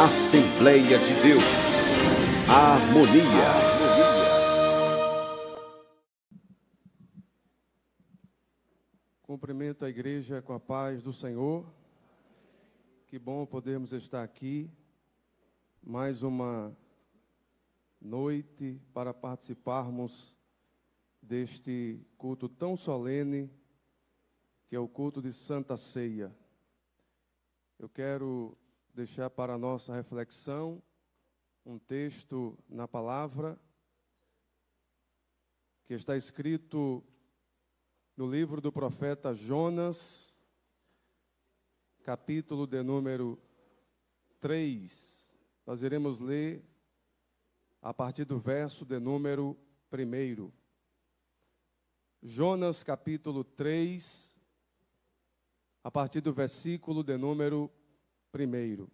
Assembleia de Deus, harmonia. Cumprimento a igreja com a paz do Senhor. Que bom podermos estar aqui, mais uma noite para participarmos deste culto tão solene, que é o culto de Santa Ceia. Eu quero deixar para a nossa reflexão um texto na palavra que está escrito no livro do profeta Jonas, capítulo de número 3. Nós iremos ler a partir do verso de número 1. Jonas, capítulo 3, a partir do versículo de número 1.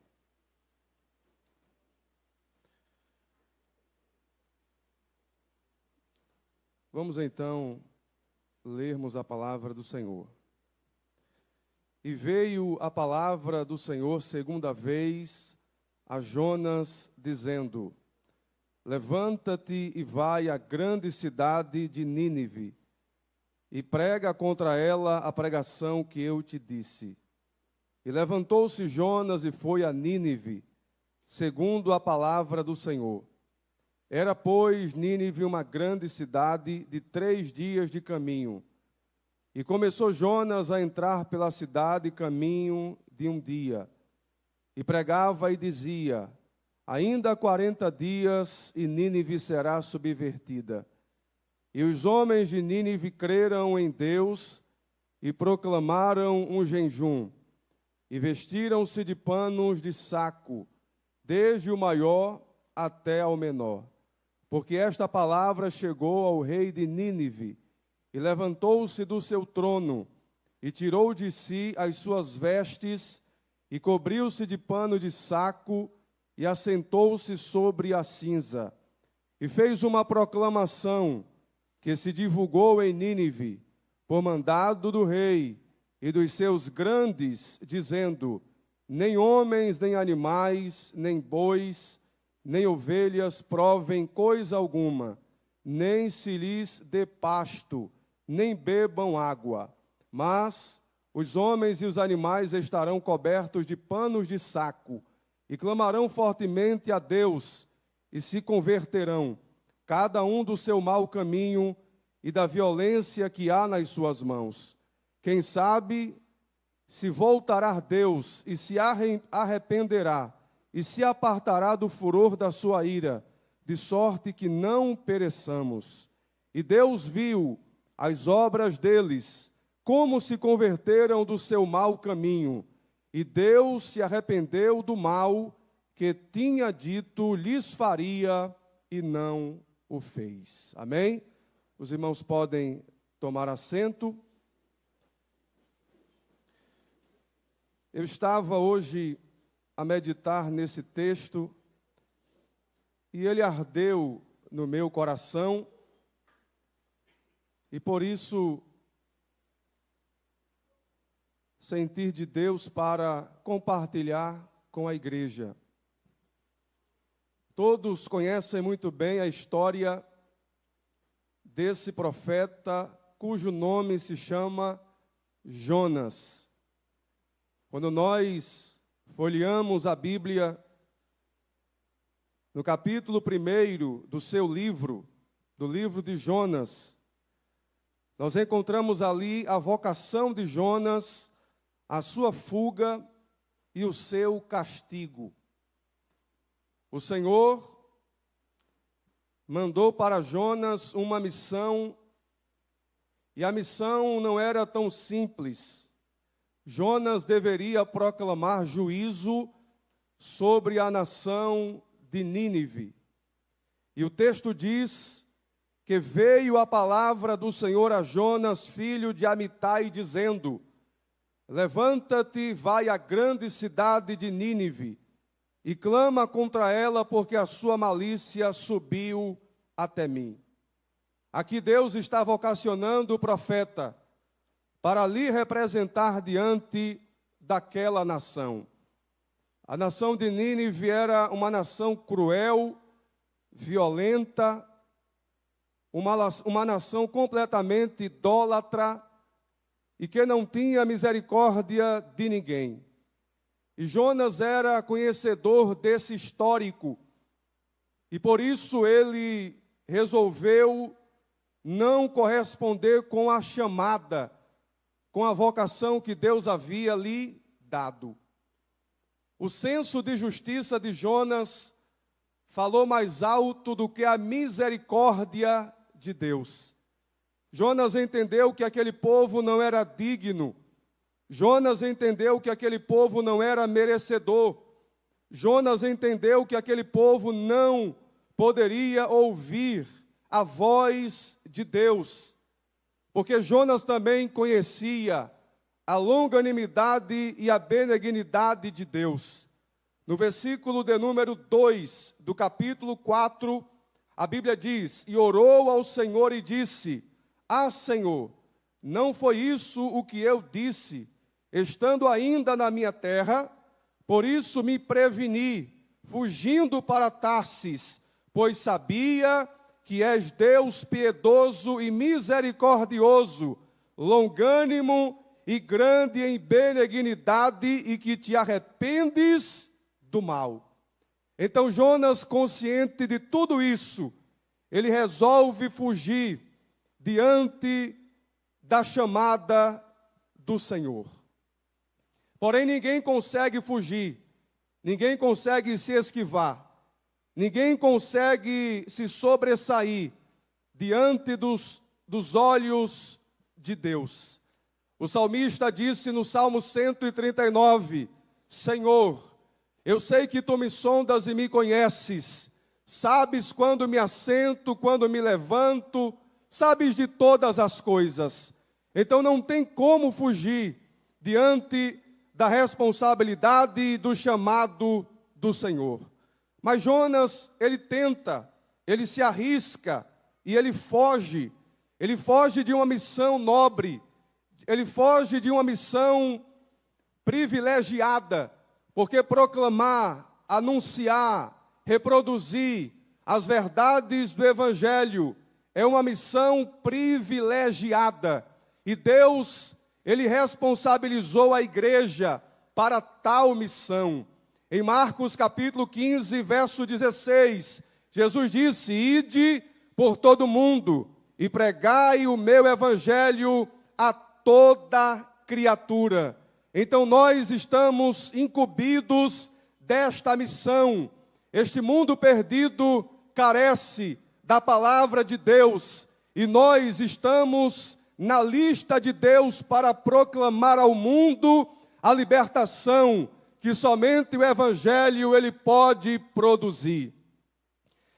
Vamos então lermos a palavra do Senhor. E veio a palavra do Senhor segunda vez a Jonas, dizendo: Levanta-te e vai à grande cidade de Nínive, e prega contra ela a pregação que eu te disse. E levantou-se Jonas e foi a Nínive, segundo a palavra do Senhor. Era, pois, Nínive uma grande cidade de 3 dias de caminho. E começou Jonas a entrar pela cidade caminho de 1 dia. E pregava e dizia: ainda 40 dias e Nínive será subvertida. E os homens de Nínive creram em Deus e proclamaram um jejum. E vestiram-se de panos de saco, desde o maior até ao menor. Porque esta palavra chegou ao rei de Nínive, e levantou-se do seu trono, e tirou de si as suas vestes, e cobriu-se de pano de saco, e assentou-se sobre a cinza. E fez uma proclamação, que se divulgou em Nínive, por mandado do rei e dos seus grandes, dizendo: nem homens, nem animais, nem bois, nem ovelhas provem coisa alguma, nem se lhes dê pasto, nem bebam água. Mas os homens e os animais estarão cobertos de panos de saco, e clamarão fortemente a Deus, e se converterão, cada um do seu mau caminho e da violência que há nas suas mãos. Quem sabe se voltará Deus e se arrependerá, e se apartará do furor da sua ira, de sorte que não pereçamos. E Deus viu as obras deles, como se converteram do seu mau caminho, e Deus se arrependeu do mal que tinha dito lhes faria, e não o fez. Amém? Os irmãos podem tomar assento. Eu estava hoje a meditar nesse texto, e ele ardeu no meu coração, e por isso sentir de Deus para compartilhar com a igreja. Todos conhecem muito bem a história desse profeta, cujo nome se chama Jonas. Quando nós folheamos a Bíblia, no capítulo 1 do seu livro, do livro de Jonas, nós encontramos ali a vocação de Jonas, a sua fuga e o seu castigo. O Senhor mandou para Jonas uma missão, e a missão não era tão simples. Jonas deveria proclamar juízo sobre a nação de Nínive. E o texto diz que veio a palavra do Senhor a Jonas, filho de Amitai, dizendo: levanta-te, vai à grande cidade de Nínive, e clama contra ela, porque a sua malícia subiu até mim. Aqui Deus está vocacionando o profeta para lhe representar diante daquela nação. A nação de Nínive era uma nação cruel, violenta, uma nação completamente idólatra e que não tinha misericórdia de ninguém. E Jonas era conhecedor desse histórico e por isso ele resolveu não corresponder com a chamada, com a vocação que Deus havia lhe dado. O senso de justiça de Jonas falou mais alto do que a misericórdia de Deus. Jonas entendeu que aquele povo não era digno. Jonas entendeu que aquele povo não era merecedor. Jonas entendeu que aquele povo não poderia ouvir a voz de Deus, porque Jonas também conhecia a longanimidade e a benignidade de Deus. No versículo de número 2 do capítulo 4, a Bíblia diz: e orou ao Senhor e disse: ah, Senhor, não foi isso o que eu disse, estando ainda na minha terra? Por isso me preveni, fugindo para Tarsis, pois sabia que és Deus piedoso e misericordioso, longânimo e grande em benignidade, e que te arrependes do mal. Então Jonas, consciente de tudo isso, ele resolve fugir diante da chamada do Senhor. Porém, ninguém consegue fugir, ninguém consegue se esquivar, ninguém consegue se sobressair diante dos olhos de Deus. O salmista disse no Salmo 139, Senhor, eu sei que tu me sondas e me conheces, sabes quando me assento, quando me levanto, sabes de todas as coisas. Então não tem como fugir diante da responsabilidade e do chamado do Senhor. Mas Jonas, ele tenta, ele se arrisca e ele foge de uma missão nobre, ele foge de uma missão privilegiada, porque proclamar, anunciar, reproduzir as verdades do Evangelho é uma missão privilegiada. E Deus, ele responsabilizou a igreja para tal missão. Em Marcos capítulo 15, verso 16, Jesus disse: ide por todo mundo e pregai o meu evangelho a toda criatura. Então nós estamos incumbidos desta missão. Este mundo perdido carece da palavra de Deus e nós estamos na lista de Deus para proclamar ao mundo a libertação que somente o Evangelho ele pode produzir.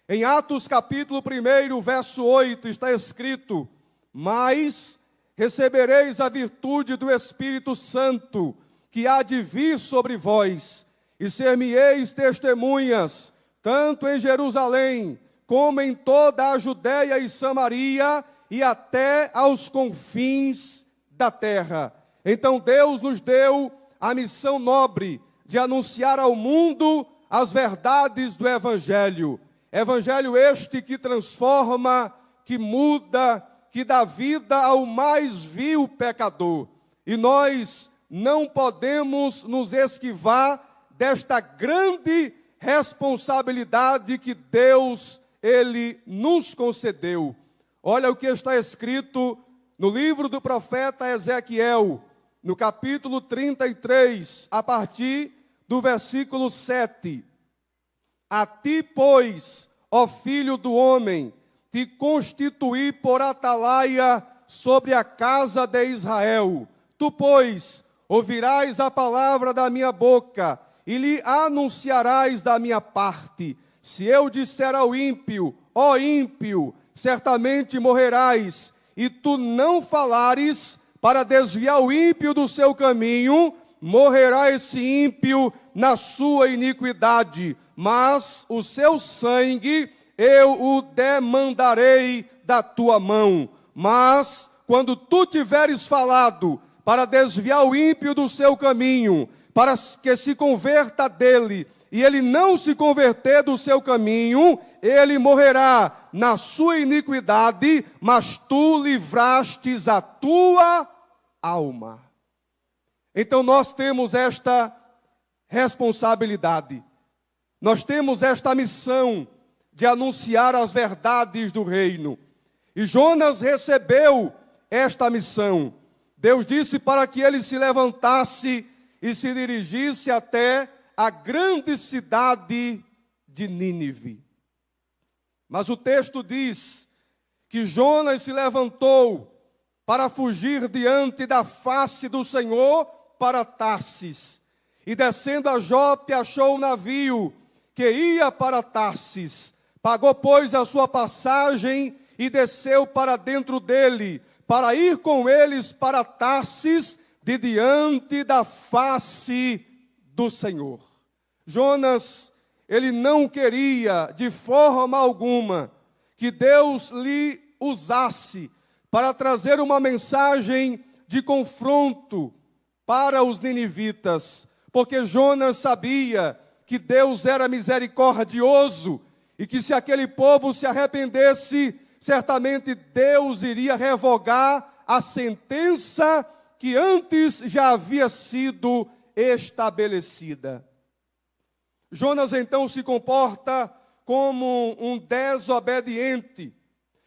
Em Atos capítulo 1, verso 8, está escrito: mas recebereis a virtude do Espírito Santo, que há de vir sobre vós, e ser-me-eis testemunhas, tanto em Jerusalém, como em toda a Judeia e Samaria, e até aos confins da terra. Então Deus nos deu a missão nobre de anunciar ao mundo as verdades do Evangelho. Evangelho este que transforma, que muda, que dá vida ao mais vil pecador. E nós não podemos nos esquivar desta grande responsabilidade que Deus, ele nos concedeu. Olha o que está escrito no livro do profeta Ezequiel, no capítulo 33, a partir do versículo 7. A ti, pois, ó filho do homem, te constituí por atalaia sobre a casa de Israel. Tu, pois, ouvirás a palavra da minha boca e lhe anunciarás da minha parte. Se eu disser ao ímpio, ó ímpio, certamente morrerás, e tu não falares para desviar o ímpio do seu caminho, morrerá esse ímpio na sua iniquidade, mas o seu sangue eu o demandarei da tua mão. Mas quando tu tiveres falado para desviar o ímpio do seu caminho, para que se converta dele, e ele não se converter do seu caminho, ele morrerá na sua iniquidade, mas tu livrastes a tua alma. Então nós temos esta responsabilidade, nós temos esta missão de anunciar as verdades do reino. E Jonas recebeu esta missão. Deus disse para que ele se levantasse e se dirigisse até a grande cidade de Nínive. Mas o texto diz que Jonas se levantou para fugir diante da face do Senhor para Tarsis. E descendo a Jope, achou um navio que ia para Tarsis. Pagou, pois, a sua passagem e desceu para dentro dele, para ir com eles para Tarsis, de diante da face do Senhor. Jonas, ele não queria de forma alguma que Deus lhe usasse para trazer uma mensagem de confronto para os ninivitas, porque Jonas sabia que Deus era misericordioso e que se aquele povo se arrependesse, certamente Deus iria revogar a sentença que antes já havia sido estabelecida. Jonas então se comporta como um desobediente.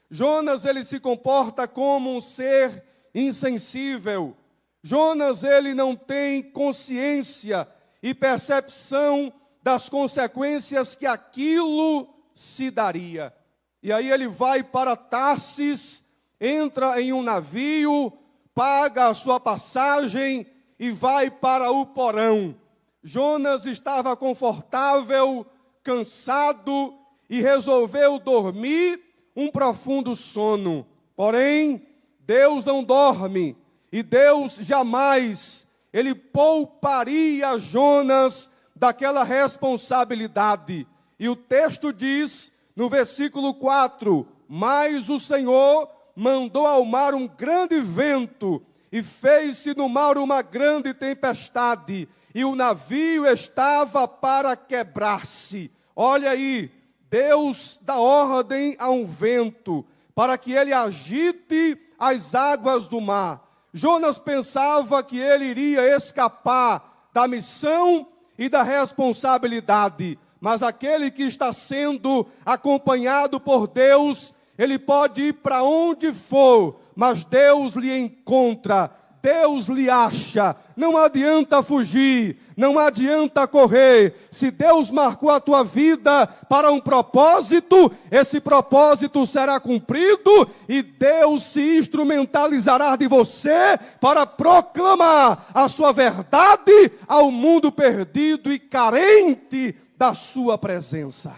Jonas, ele se comporta como um ser insensível. Jonas, ele não tem consciência e percepção das consequências que aquilo se daria. E aí ele vai para Tarsis, entra em um navio, paga a sua passagem e vai para o porão. Jonas estava confortável, cansado e resolveu dormir um profundo sono. Porém, Deus não dorme e Deus jamais, ele pouparia Jonas daquela responsabilidade. E o texto diz, no versículo 4, mas o Senhor mandou ao mar um grande vento e fez-se no mar uma grande tempestade, e o navio estava para quebrar-se. Olha aí, Deus dá ordem a um vento para que ele agite as águas do mar. Jonas pensava que ele iria escapar da missão e da responsabilidade, mas aquele que está sendo acompanhado por Deus, ele pode ir para onde for, mas Deus lhe encontra, Deus lhe acha. Não adianta fugir, não adianta correr. Se Deus marcou a tua vida para um propósito, esse propósito será cumprido e Deus se instrumentalizará de você para proclamar a sua verdade ao mundo perdido e carente da sua presença.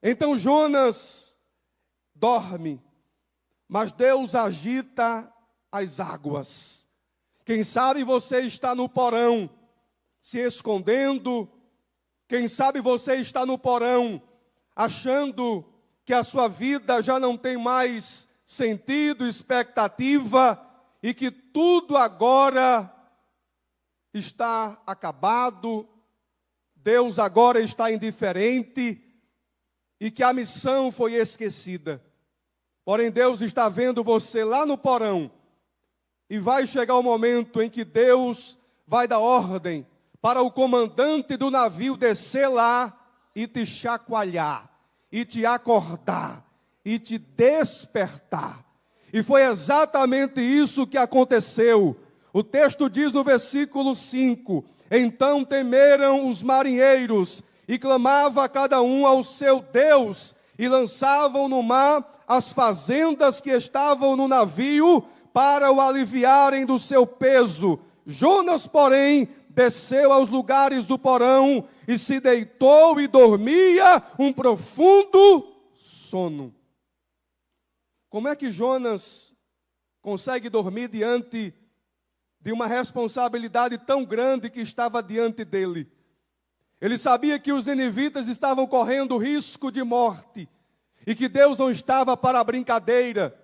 Então Jonas dorme, mas Deus agita as águas. Quem sabe você está no porão, se escondendo. Quem sabe você está no porão, achando que a sua vida já não tem mais sentido, expectativa, e que tudo agora está acabado, Deus agora está indiferente, e que a missão foi esquecida. Porém, Deus está vendo você lá no porão, e vai chegar o momento em que Deus vai dar ordem para o comandante do navio descer lá e te chacoalhar, e te acordar, e te despertar. E foi exatamente isso que aconteceu. O texto diz no versículo 5, então temeram os marinheiros, e clamava cada um ao seu Deus, e lançavam no mar as fazendas que estavam no navio, para o aliviarem do seu peso. Jonas, porém, desceu aos lugares do porão, e se deitou e dormia um profundo sono. Como é que Jonas consegue dormir diante de uma responsabilidade tão grande que estava diante dele? Ele sabia que os ninivitas estavam correndo risco de morte, e que Deus não estava para brincadeira,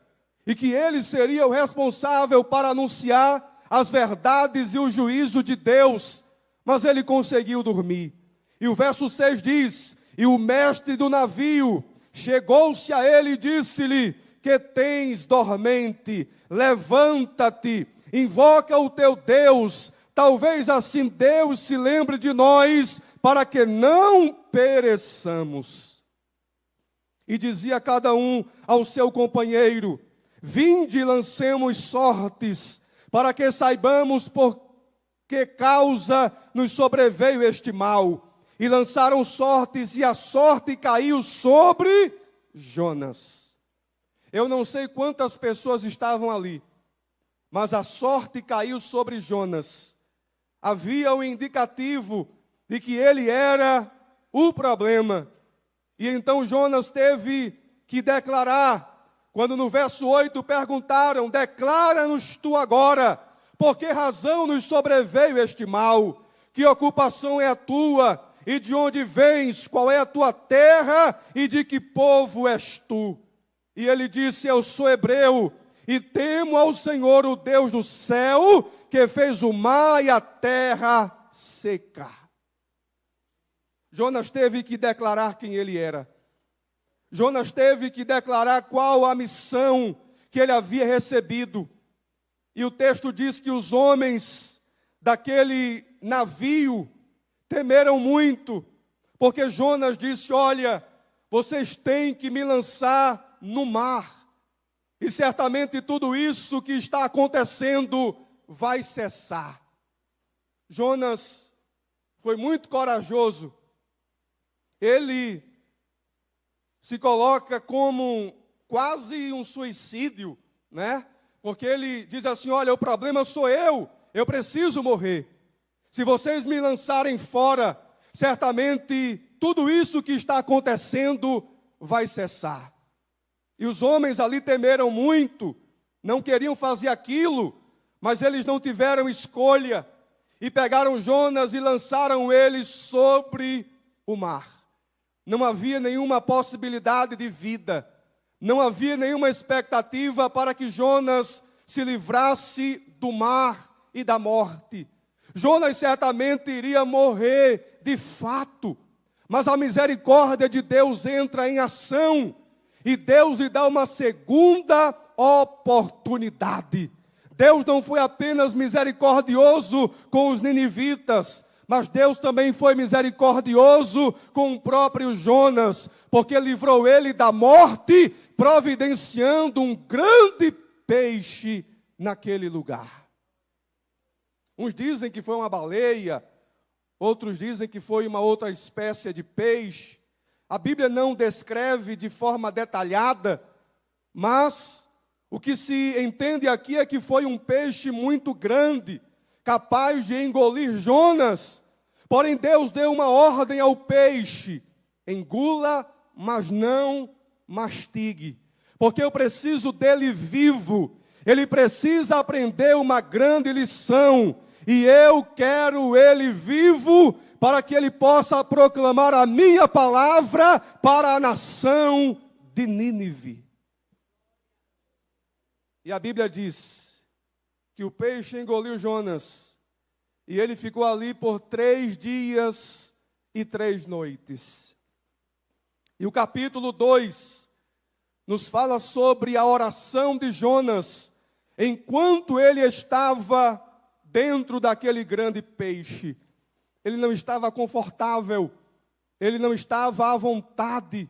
e que ele seria o responsável para anunciar as verdades e o juízo de Deus, mas ele conseguiu dormir. E o verso 6 diz: e o mestre do navio chegou-se a ele e disse-lhe: que tens dormente? Levanta-te, invoca o teu Deus, talvez assim Deus se lembre de nós, para que não pereçamos. E dizia cada um ao seu companheiro: vinde e lancemos sortes, para que saibamos por que causa nos sobreveio este mal. E lançaram sortes, e a sorte caiu sobre Jonas. Eu não sei quantas pessoas estavam ali, mas a sorte caiu sobre Jonas. Havia um indicativo de que ele era o problema. E então Jonas teve que declarar, quando no verso 8 perguntaram: declara-nos tu agora, por que razão nos sobreveio este mal? Que ocupação é a tua? E de onde vens? Qual é a tua terra? E de que povo és tu? E ele disse: eu sou hebreu, e temo ao Senhor, o Deus do céu, que fez o mar e a terra seca. Jonas teve que declarar quem ele era. Jonas teve que declarar qual a missão que ele havia recebido. E o texto diz que os homens daquele navio temeram muito, porque Jonas disse: olha, vocês têm que me lançar no mar, e certamente tudo isso que está acontecendo vai cessar. Jonas foi muito corajoso. Ele se coloca como quase um suicídio, né? Porque ele diz assim: olha, o problema sou eu preciso morrer. Se vocês me lançarem fora, certamente tudo isso que está acontecendo vai cessar. E os homens ali temeram muito, não queriam fazer aquilo, mas eles não tiveram escolha, e pegaram Jonas e lançaram ele sobre o mar. Não havia nenhuma possibilidade de vida, não havia nenhuma expectativa para que Jonas se livrasse do mar e da morte. Jonas certamente iria morrer de fato, mas a misericórdia de Deus entra em ação, e Deus lhe dá uma segunda oportunidade. Deus não foi apenas misericordioso com os ninivitas, mas Deus também foi misericordioso com o próprio Jonas, porque livrou ele da morte, providenciando um grande peixe naquele lugar. Uns dizem que foi uma baleia, outros dizem que foi uma outra espécie de peixe. A Bíblia não descreve de forma detalhada, mas o que se entende aqui é que foi um peixe muito grande, capaz de engolir Jonas. Porém, Deus deu uma ordem ao peixe: engula, mas não mastigue, porque eu preciso dele vivo. Ele precisa aprender uma grande lição, e eu quero ele vivo, para que ele possa proclamar a minha palavra para a nação de Nínive. E a Bíblia diz que o peixe engoliu Jonas, e ele ficou ali por 3 dias e 3 noites. E o capítulo 2 nos fala sobre a oração de Jonas, enquanto ele estava dentro daquele grande peixe. Ele não estava confortável, ele não estava à vontade,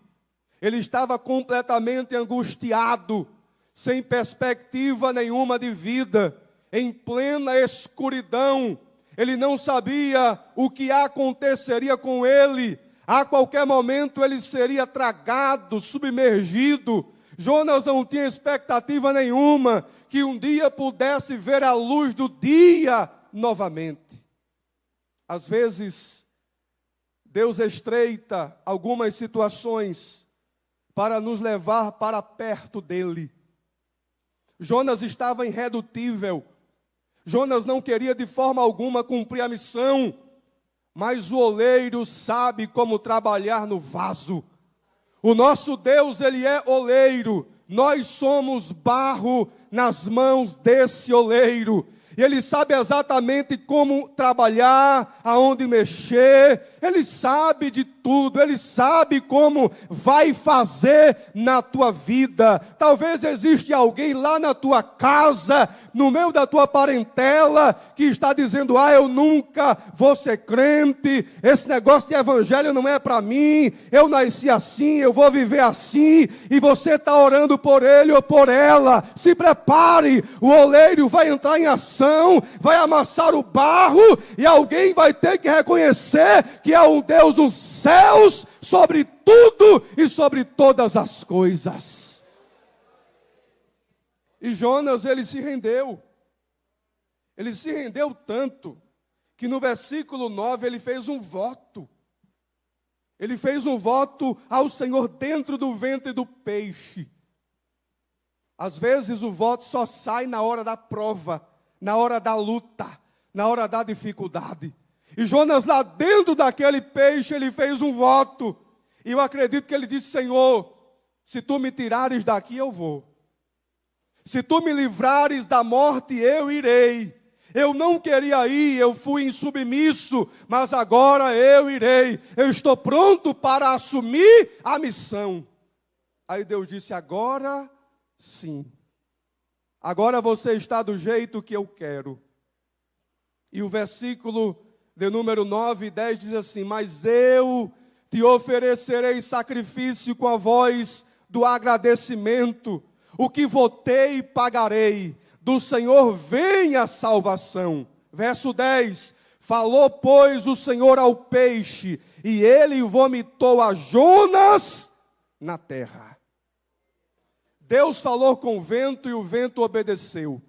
ele estava completamente angustiado, sem perspectiva nenhuma de vida, em plena escuridão. Ele não sabia o que aconteceria com ele. A qualquer momento ele seria tragado, submergido. Jonas não tinha expectativa nenhuma que um dia pudesse ver a luz do dia novamente. Às vezes, Deus estreita algumas situações para nos levar para perto dele. Jonas estava irredutível. Jonas não queria de forma alguma cumprir a missão, mas o oleiro sabe como trabalhar no vaso. O nosso Deus, ele é oleiro, nós somos barro nas mãos desse oleiro. E Ele sabe exatamente como trabalhar, aonde mexer, Ele sabe de tudo, Ele sabe como vai fazer na tua vida. Talvez exista alguém lá na tua casa, no meio da tua parentela, que está dizendo: eu nunca vou ser crente, esse negócio de evangelho não é para mim, eu nasci assim, eu vou viver assim, e você está orando por ele ou por ela. Se prepare, o oleiro vai entrar em ação, vai amassar o barro, e alguém vai ter que reconhecer que há um Deus nos céus, sobre tudo e sobre todas as coisas. E Jonas, ele se rendeu tanto, que no versículo 9 ele fez um voto. Ele fez um voto ao Senhor dentro do ventre do peixe. Às vezes o voto só sai na hora da prova, na hora da luta, na hora da dificuldade. E Jonas, lá dentro daquele peixe, ele fez um voto. E eu acredito que ele disse: Senhor, se tu me tirares daqui, eu vou. Se tu me livrares da morte, eu irei. Eu não queria ir, eu fui insubmisso, mas agora eu irei. Eu estou pronto para assumir a missão. Aí Deus disse: agora sim. Agora você está do jeito que eu quero. E o versículo de número 9 e 10 diz assim: mas eu te oferecerei sacrifício com a voz do agradecimento. O que votei, pagarei. Do Senhor vem a salvação. Verso 10. Falou, pois, o Senhor ao peixe, e ele vomitou a Jonas na terra. Deus falou com o vento, e o vento obedeceu.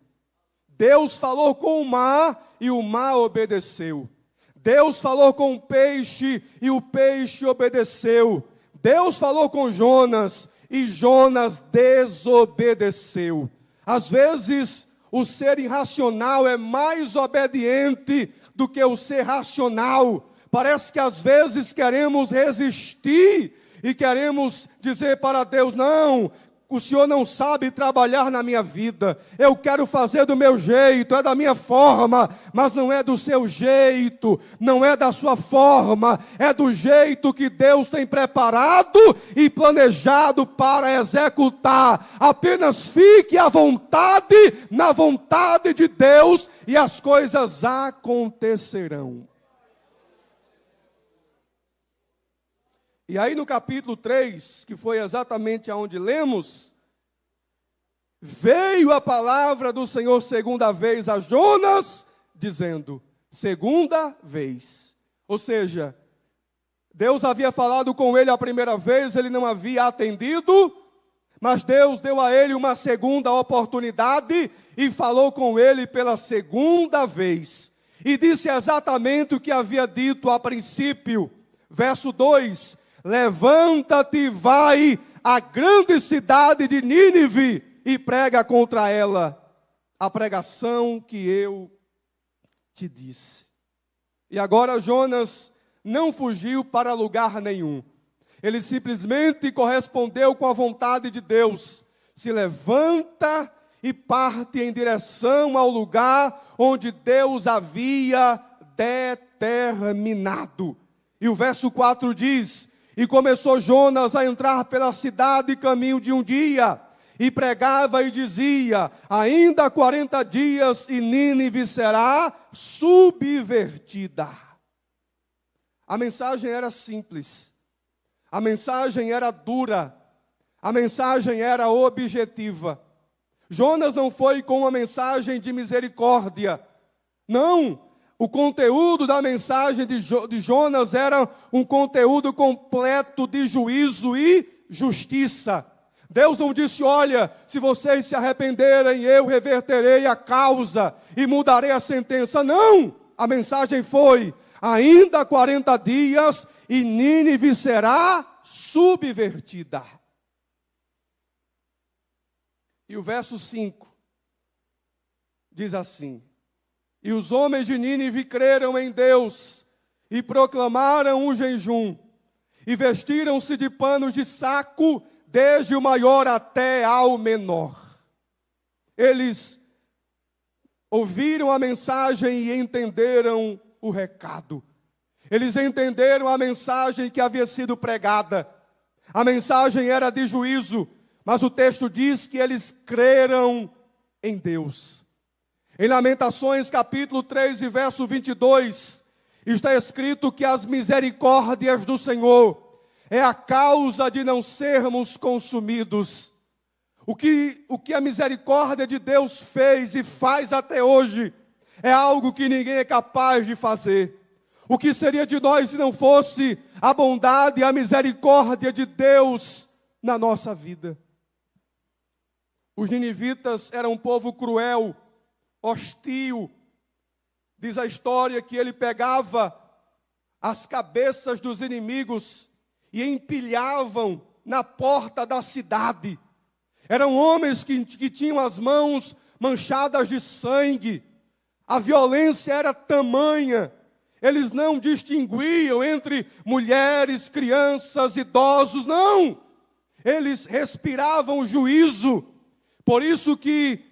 Deus falou com o mar, e o mar obedeceu. Deus falou com o peixe, e o peixe obedeceu. Deus falou com Jonas, e Jonas desobedeceu. Às vezes, o ser irracional é mais obediente do que o ser racional. Parece que às vezes queremos resistir e queremos dizer para Deus: não, o Senhor não sabe trabalhar na minha vida. Eu quero fazer do meu jeito, é da minha forma, mas não é do seu jeito, não é da sua forma, é do jeito que Deus tem preparado e planejado para executar. Apenas fique à vontade, na vontade de Deus, e as coisas acontecerão. E aí no capítulo 3, que foi exatamente aonde lemos, veio a palavra do Senhor segunda vez a Jonas, dizendo: segunda vez. Ou seja, Deus havia falado com ele a primeira vez, ele não havia atendido, mas Deus deu a ele uma segunda oportunidade e falou com ele pela segunda vez. E disse exatamente o que havia dito a princípio. Verso 2: levanta-te e vai à grande cidade de Nínive e prega contra ela a pregação que eu te disse. E agora Jonas não fugiu para lugar nenhum. Ele simplesmente correspondeu com a vontade de Deus. Se levanta e parte em direção ao lugar onde Deus havia determinado. E o verso 4 diz: e começou Jonas a entrar pela cidade caminho de um dia, e pregava e dizia: ainda 40 dias e Nínive será subvertida. A mensagem era simples, a mensagem era dura, a mensagem era objetiva. Jonas não foi com uma mensagem de misericórdia, não. O conteúdo da mensagem de Jonas era um conteúdo completo de juízo e justiça. Deus não disse: olha, se vocês se arrependerem, eu reverterei a causa e mudarei a sentença. Não! A mensagem foi: ainda 40 dias e Nínive será subvertida. E o verso 5 diz assim: e os homens de Nínive creram em Deus, e proclamaram um jejum, e vestiram-se de panos de saco, desde o maior até ao menor. Eles ouviram a mensagem e entenderam o recado. Eles entenderam a mensagem que havia sido pregada. A mensagem era de juízo, mas o texto diz que eles creram em Deus. Em Lamentações, capítulo 3 e verso 22, está escrito que as misericórdias do Senhor é a causa de não sermos consumidos. O que a misericórdia de Deus fez e faz até hoje é algo que ninguém é capaz de fazer. O que seria de nós se não fosse a bondade e a misericórdia de Deus na nossa vida? Os ninivitas eram um povo cruel, hostil. Diz a história que ele pegava as cabeças dos inimigos e empilhavam na porta da cidade. Eram homens que tinham as mãos manchadas de sangue. A violência era tamanha. Eles não distinguiam entre mulheres, crianças, idosos, não. Eles respiravam juízo. Por isso que,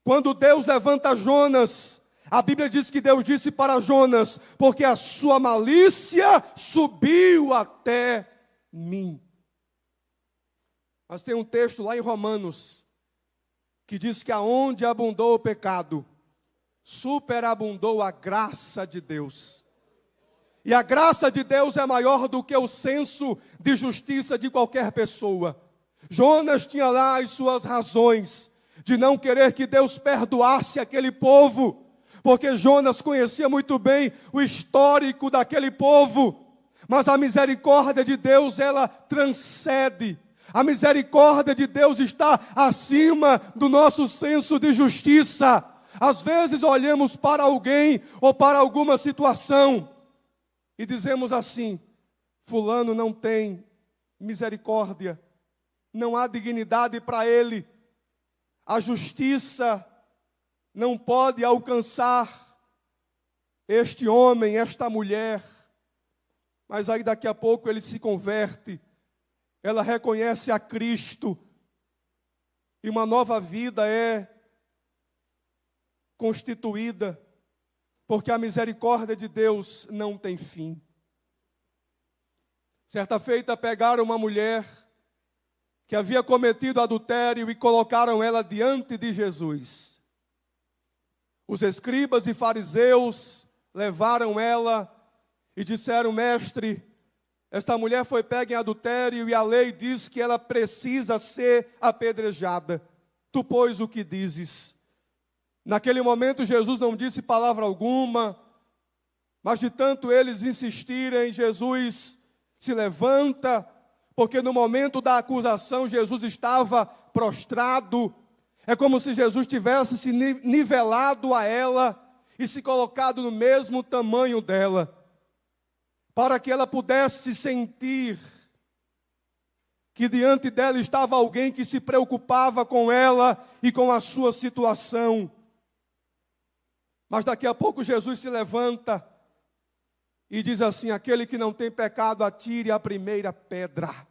quando Deus levanta Jonas, a Bíblia diz que Deus disse para Jonas: porque a sua malícia subiu até mim. Mas tem um texto lá em Romanos, que diz que aonde abundou o pecado, superabundou a graça de Deus. E a graça de Deus é maior do que o senso de justiça de qualquer pessoa. Jonas tinha lá as suas razões de não querer que Deus perdoasse aquele povo, porque Jonas conhecia muito bem o histórico daquele povo. Mas a misericórdia de Deus, ela transcende. A misericórdia de Deus está acima do nosso senso de justiça. Às vezes olhamos para alguém ou para alguma situação e dizemos assim: fulano não tem misericórdia, não há dignidade para ele, a justiça não pode alcançar este homem, esta mulher. Mas aí daqui a pouco ele se converte, ela reconhece a Cristo, e uma nova vida é constituída, porque a misericórdia de Deus não tem fim. Certa feita pegaram uma mulher que havia cometido adultério e colocaram ela diante de Jesus. Os escribas e fariseus levaram ela e disseram: mestre, esta mulher foi pega em adultério e a lei diz que ela precisa ser apedrejada. Tu, pois, o que dizes? Naquele momento Jesus não disse palavra alguma, mas de tanto eles insistirem, Jesus se levanta, porque no momento da acusação Jesus estava prostrado. É como se Jesus tivesse se nivelado a ela e se colocado no mesmo tamanho dela, para que ela pudesse sentir que diante dela estava alguém que se preocupava com ela e com a sua situação. Mas daqui a pouco Jesus se levanta e diz assim: aquele que não tem pecado, atire a primeira pedra.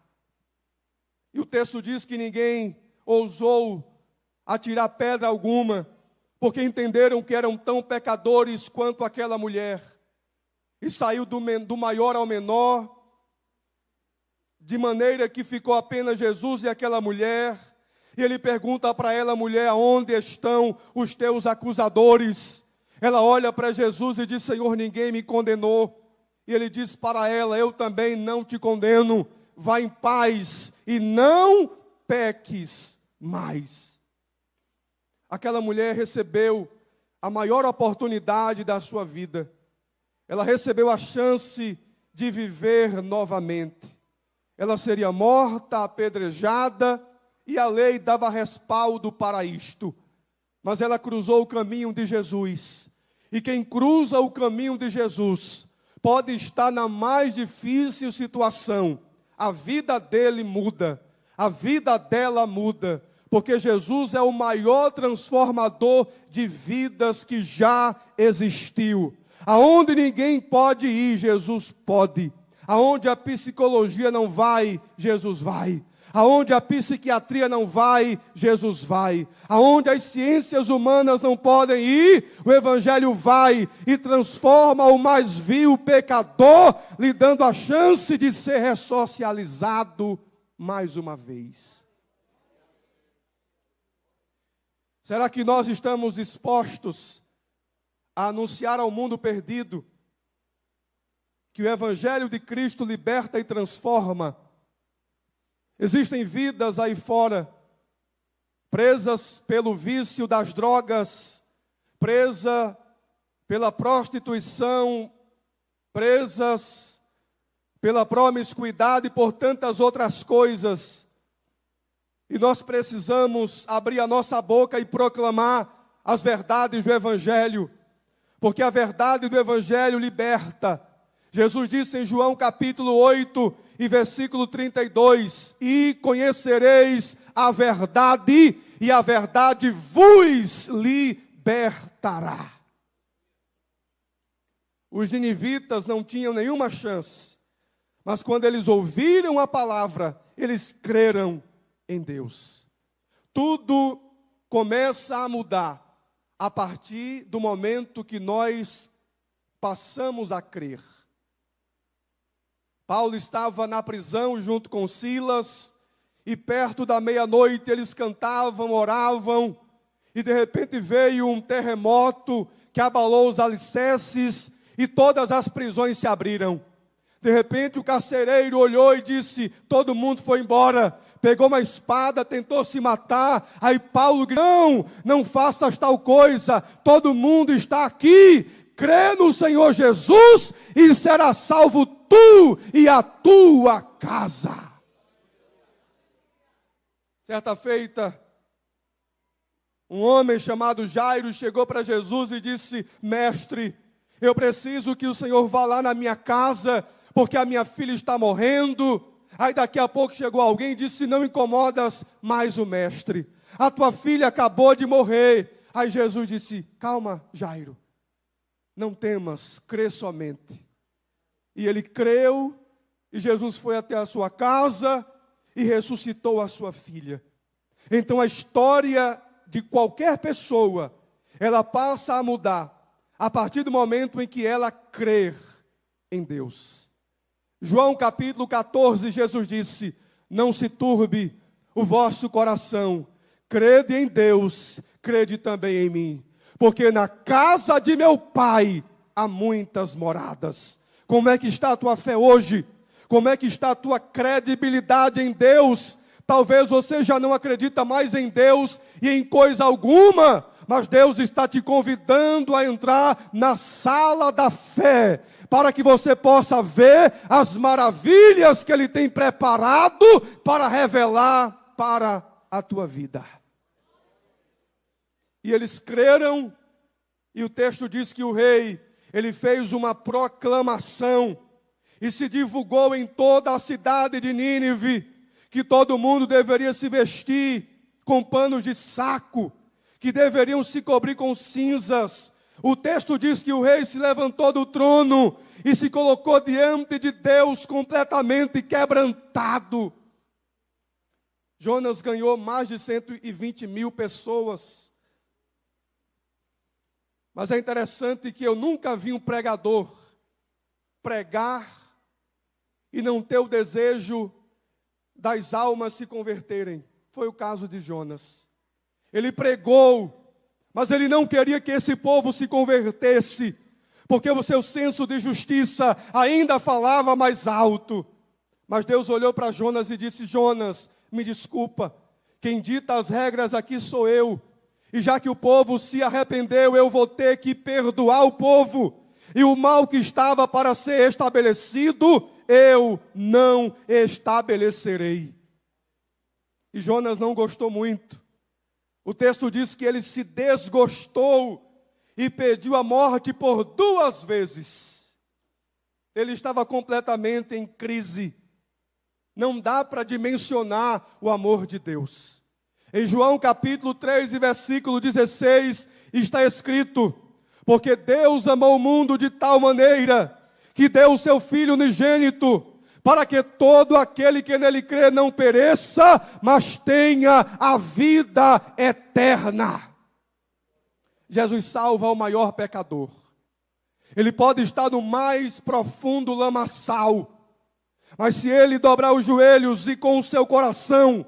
E o texto diz que ninguém ousou atirar pedra alguma, porque entenderam que eram tão pecadores quanto aquela mulher. E saiu do maior ao menor, de maneira que ficou apenas Jesus e aquela mulher. E ele pergunta para ela: mulher, aonde estão os teus acusadores? Ela olha para Jesus e diz: Senhor, ninguém me condenou. E ele diz para ela: eu também não te condeno. Vá em paz e não peques mais. Aquela mulher recebeu a maior oportunidade da sua vida. Ela recebeu a chance de viver novamente. Ela seria morta, apedrejada, e a lei dava respaldo para isto. Mas ela cruzou o caminho de Jesus. E quem cruza o caminho de Jesus pode estar na mais difícil situação. A vida dele muda, a vida dela muda, porque Jesus é o maior transformador de vidas que já existiu. Aonde ninguém pode ir, Jesus pode. Aonde a psicologia não vai, Jesus vai. Aonde a psiquiatria não vai, Jesus vai. Aonde as ciências humanas não podem ir, o Evangelho vai e transforma o mais vil pecador, lhe dando a chance de ser ressocializado mais uma vez. Será que nós estamos dispostos a anunciar ao mundo perdido que o Evangelho de Cristo liberta e transforma? Existem vidas aí fora, presas pelo vício das drogas, presa pela prostituição, presas pela promiscuidade e por tantas outras coisas. E nós precisamos abrir a nossa boca e proclamar as verdades do Evangelho, porque a verdade do Evangelho liberta. Jesus disse em João capítulo 8 e versículo 32, e conhecereis a verdade, e a verdade vos libertará. Os ninivitas não tinham nenhuma chance, mas quando eles ouviram a palavra, eles creram em Deus. Tudo começa a mudar a partir do momento que nós passamos a crer. Paulo estava na prisão junto com Silas, e perto da meia-noite eles cantavam, oravam, e de repente veio um terremoto que abalou os alicerces, e todas as prisões se abriram. De repente o carcereiro olhou e disse: todo mundo foi embora. Pegou uma espada, tentou se matar. Aí Paulo gritou: não faças tal coisa, todo mundo está aqui. Crê no Senhor Jesus e será salvo tu e a tua casa. Certa feita, um homem chamado Jairo chegou para Jesus e disse: mestre, eu preciso que o Senhor vá lá na minha casa, porque a minha filha está morrendo. Aí daqui a pouco chegou alguém e disse: não incomodas mais o mestre, a tua filha acabou de morrer. Aí Jesus disse: calma, Jairo, não temas, crê somente. E ele creu, e Jesus foi até a sua casa e ressuscitou a sua filha. Então a história de qualquer pessoa, ela passa a mudar a partir do momento em que ela crer em Deus. João capítulo 14, Jesus disse: não se turbe o vosso coração, crede em Deus, crede também em mim, porque na casa de meu Pai há muitas moradas. Como é que está a tua fé hoje? Como é que está a tua credibilidade em Deus? Talvez você já não acredita mais em Deus e em coisa alguma, mas Deus está te convidando a entrar na sala da fé, para que você possa ver as maravilhas que Ele tem preparado para revelar para a tua vida. E eles creram, e o texto diz que o rei, ele fez uma proclamação, e se divulgou em toda a cidade de Nínive, que todo mundo deveria se vestir com panos de saco, que deveriam se cobrir com cinzas. O texto diz que o rei se levantou do trono e se colocou diante de Deus completamente quebrantado. Jonas ganhou mais de 120 mil pessoas. Mas é interessante que eu nunca vi um pregador pregar e não ter o desejo das almas se converterem. Foi o caso de Jonas. Ele pregou, mas ele não queria que esse povo se convertesse, porque o seu senso de justiça ainda falava mais alto. Mas Deus olhou para Jonas e disse: Jonas, me desculpa, quem dita as regras aqui sou eu. E já que o povo se arrependeu, eu vou ter que perdoar o povo. E o mal que estava para ser estabelecido, eu não estabelecerei. E Jonas não gostou muito. O texto diz que ele se desgostou e pediu a morte por 2 vezes. Ele estava completamente em crise. Não dá para dimensionar o amor de Deus. Em João capítulo 3 e versículo 16 está escrito: porque Deus amou o mundo de tal maneira que deu o seu Filho unigênito, para que todo aquele que nele crê não pereça, mas tenha a vida eterna. Jesus salva o maior pecador. Ele pode estar no mais profundo lamaçal, mas se ele dobrar os joelhos e com o seu coração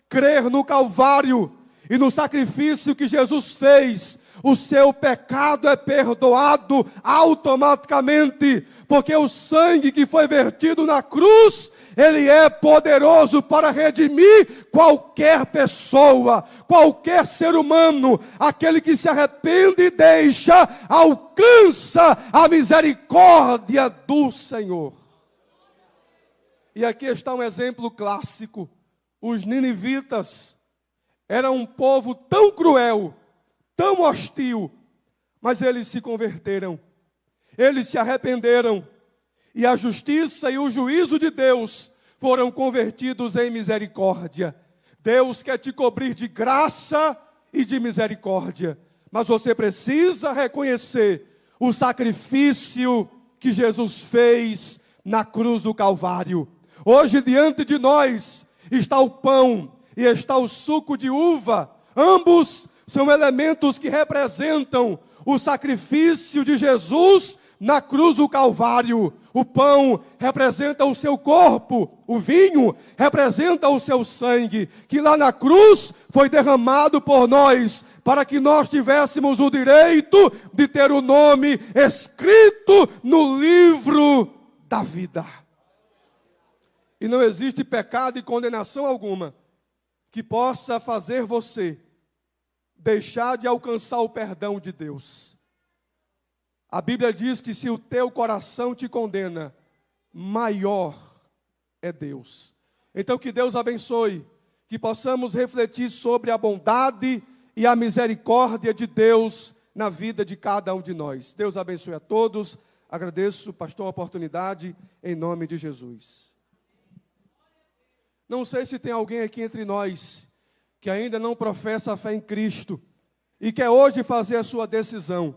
crer no Calvário e no sacrifício que Jesus fez, o seu pecado é perdoado automaticamente, porque o sangue que foi vertido na cruz, ele é poderoso para redimir qualquer pessoa, qualquer ser humano. Aquele que se arrepende e deixa, alcança a misericórdia do Senhor. E aqui está um exemplo clássico. Os ninivitas eram um povo tão cruel, tão hostil, mas eles se converteram, eles se arrependeram, e a justiça e o juízo de Deus foram convertidos em misericórdia. Deus quer te cobrir de graça e de misericórdia, mas você precisa reconhecer o sacrifício que Jesus fez na cruz do Calvário. Hoje diante de nós está o pão e está o suco de uva. Ambos são elementos que representam o sacrifício de Jesus na cruz do Calvário. O pão representa o seu corpo, o vinho representa o seu sangue, que lá na cruz foi derramado por nós, para que nós tivéssemos o direito de ter o nome escrito no livro da vida. E não existe pecado e condenação alguma que possa fazer você deixar de alcançar o perdão de Deus. A Bíblia diz que se o teu coração te condena, maior é Deus. Então que Deus abençoe, que possamos refletir sobre a bondade e a misericórdia de Deus na vida de cada um de nós. Deus abençoe a todos. Agradeço, pastor, a oportunidade, em nome de Jesus. Não sei se tem alguém aqui entre nós que ainda não professa a fé em Cristo e quer hoje fazer a sua decisão.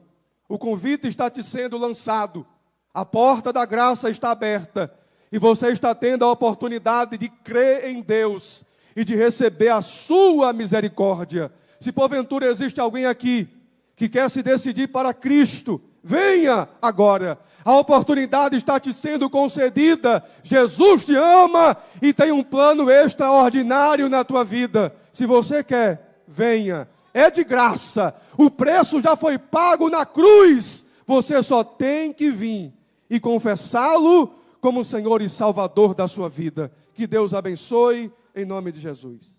O convite está te sendo lançado, a porta da graça está aberta e você está tendo a oportunidade de crer em Deus e de receber a sua misericórdia. Se porventura existe alguém aqui que quer se decidir para Cristo, venha agora. A oportunidade está te sendo concedida. Jesus te ama e tem um plano extraordinário na tua vida. Se você quer, venha. É de graça. O preço já foi pago na cruz. Você só tem que vir e confessá-lo como Senhor e Salvador da sua vida. Que Deus abençoe em nome de Jesus.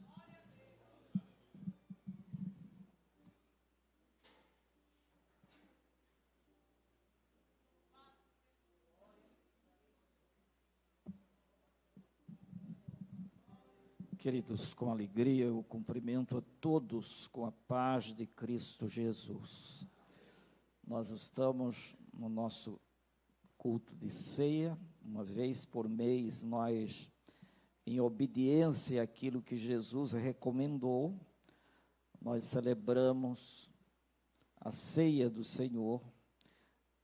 Queridos, com alegria eu cumprimento a todos com a paz de Cristo Jesus. Nós estamos no nosso culto de ceia, uma vez por mês nós, em obediência àquilo que Jesus recomendou, nós celebramos a ceia do Senhor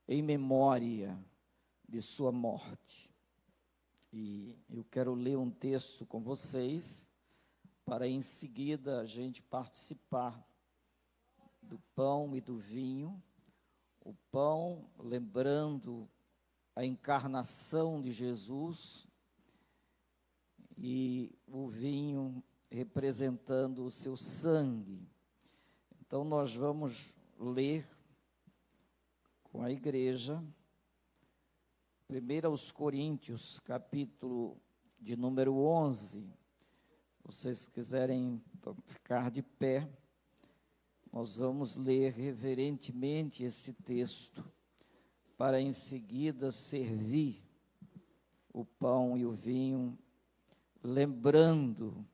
em memória de sua morte. E eu quero ler um texto com vocês, para em seguida a gente participar do pão e do vinho. O pão lembrando a encarnação de Jesus e o vinho representando o seu sangue. Então nós vamos ler com a igreja 1 aos Coríntios, capítulo de número 11. Se vocês quiserem ficar de pé, nós vamos ler reverentemente esse texto, para em seguida servir o pão e o vinho, lembrando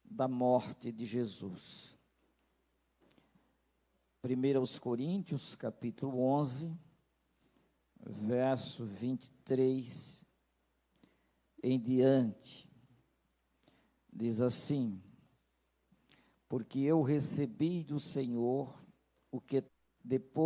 da morte de Jesus. 1 aos Coríntios, capítulo 11, verso 23 em diante, diz assim: porque eu recebi do Senhor o que depois